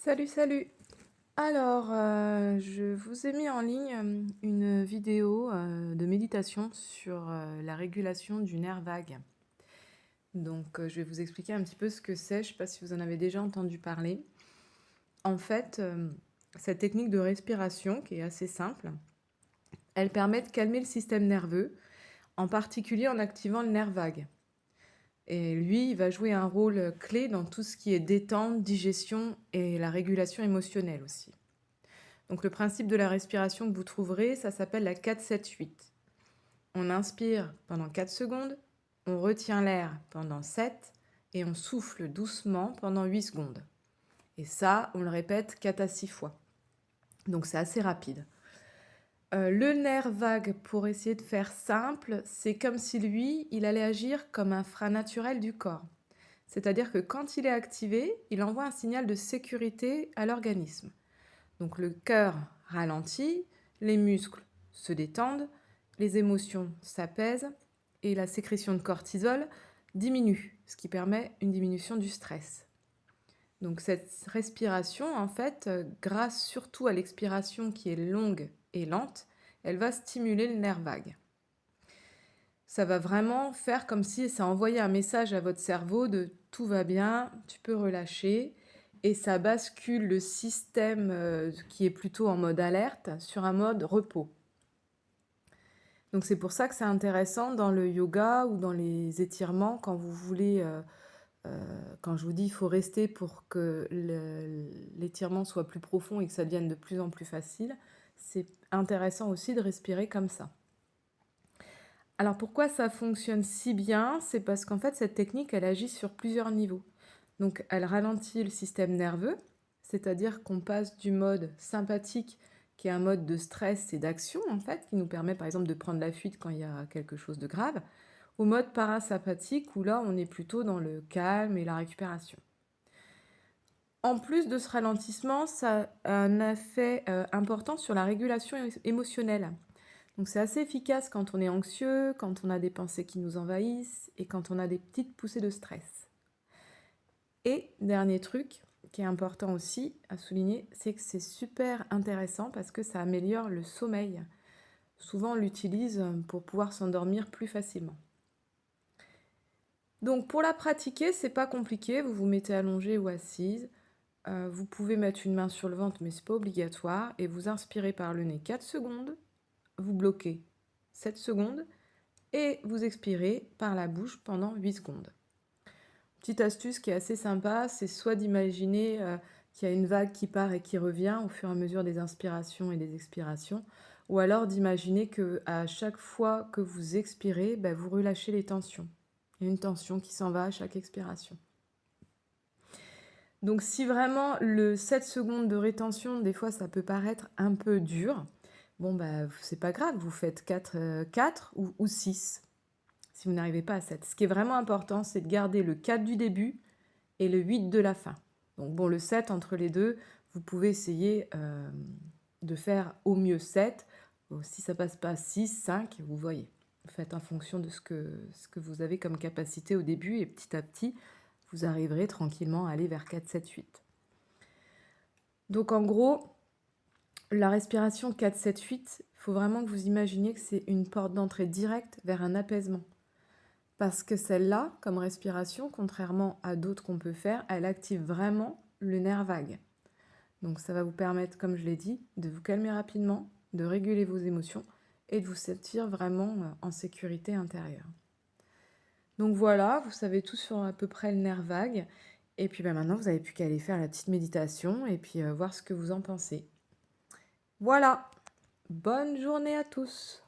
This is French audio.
Salut, salut. Alors, je vous ai mis en ligne une vidéo de méditation sur la régulation du nerf vague. Donc, je vais vous expliquer un petit peu ce que c'est. Je ne sais pas si vous en avez déjà entendu parler. En fait, cette technique de respiration, qui est assez simple, elle permet de calmer le système nerveux, en particulier en activant le nerf vague. Et lui, il va jouer un rôle clé dans tout ce qui est détente, digestion et la régulation émotionnelle aussi. Donc le principe de la respiration que vous trouverez, ça s'appelle la 4-7-8. On inspire pendant 4 secondes, on retient l'air pendant 7 et on souffle doucement pendant 8 secondes. Et ça, on le répète 4 à 6 fois. Donc c'est assez rapide. Le nerf vague, pour essayer de faire simple, c'est comme si lui, il allait agir comme un frein naturel du corps. C'est-à-dire que quand il est activé, il envoie un signal de sécurité à l'organisme. Donc le cœur ralentit, les muscles se détendent, les émotions s'apaisent et la sécrétion de cortisol diminue, ce qui permet une diminution du stress. Donc cette respiration, en fait, grâce surtout à l'expiration qui est longue et lente, elle va stimuler le nerf vague. Ça va vraiment faire comme si ça envoyait un message à votre cerveau de tout va bien, tu peux relâcher. Et ça bascule le système qui est plutôt en mode alerte sur un mode repos. Donc c'est pour ça que c'est intéressant dans le yoga ou dans les étirements quand vous voulez, quand je vous dis il faut rester pour que l'étirement soit plus profond et que ça devienne de plus en plus facile, c'est intéressant aussi de respirer comme ça. Alors pourquoi ça fonctionne si bien? C'est parce qu'en fait cette technique elle agit sur plusieurs niveaux. Donc elle ralentit le système nerveux, c'est-à-dire qu'on passe du mode sympathique, qui est un mode de stress et d'action en fait, qui nous permet par exemple de prendre la fuite quand il y a quelque chose de grave, au mode parasympathique où là on est plutôt dans le calme et la récupération. En plus de ce ralentissement, ça a un effet important sur la régulation émotionnelle. Donc c'est assez efficace quand on est anxieux, quand on a des pensées qui nous envahissent et quand on a des petites poussées de stress. Et dernier truc qui est important aussi à souligner, c'est que c'est super intéressant parce que ça améliore le sommeil. Souvent on l'utilise pour pouvoir s'endormir plus facilement. Donc pour la pratiquer, c'est pas compliqué, vous vous mettez allongé ou assise. Vous pouvez mettre une main sur le ventre, mais c'est pas obligatoire. Et vous inspirez par le nez 4 secondes, vous bloquez 7 secondes et vous expirez par la bouche pendant 8 secondes. Petite astuce qui est assez sympa, c'est soit d'imaginer qu'il y a une vague qui part et qui revient au fur et à mesure des inspirations et des expirations, ou alors d'imaginer qu'à chaque fois que vous expirez, vous relâchez les tensions. Il y a une tension qui s'en va à chaque expiration. Donc si vraiment le 7 secondes de rétention, des fois ça peut paraître un peu dur, bon c'est pas grave, vous faites 4 ou 6 si vous n'arrivez pas à 7. Ce qui est vraiment important, c'est de garder le 4 du début et le 8 de la fin. Donc bon, le 7 entre les deux, vous pouvez essayer de faire au mieux 7. Si ça passe pas 6, 5, vous voyez. Vous faites en fonction de ce que vous avez comme capacité au début et petit à petit, vous arriverez tranquillement à aller vers 4, 7, 8. Donc en gros, la respiration 4, 7, 8, il faut vraiment que vous imaginiez que c'est une porte d'entrée directe vers un apaisement. Parce que celle-là, comme respiration, contrairement à d'autres qu'on peut faire, elle active vraiment le nerf vague. Donc ça va vous permettre, comme je l'ai dit, de vous calmer rapidement, de réguler vos émotions et de vous sentir vraiment en sécurité intérieure. Donc voilà, vous savez tout sur à peu près le nerf vague. Et puis maintenant, vous n'avez plus qu'à aller faire la petite méditation et puis voir ce que vous en pensez. Voilà, bonne journée à tous!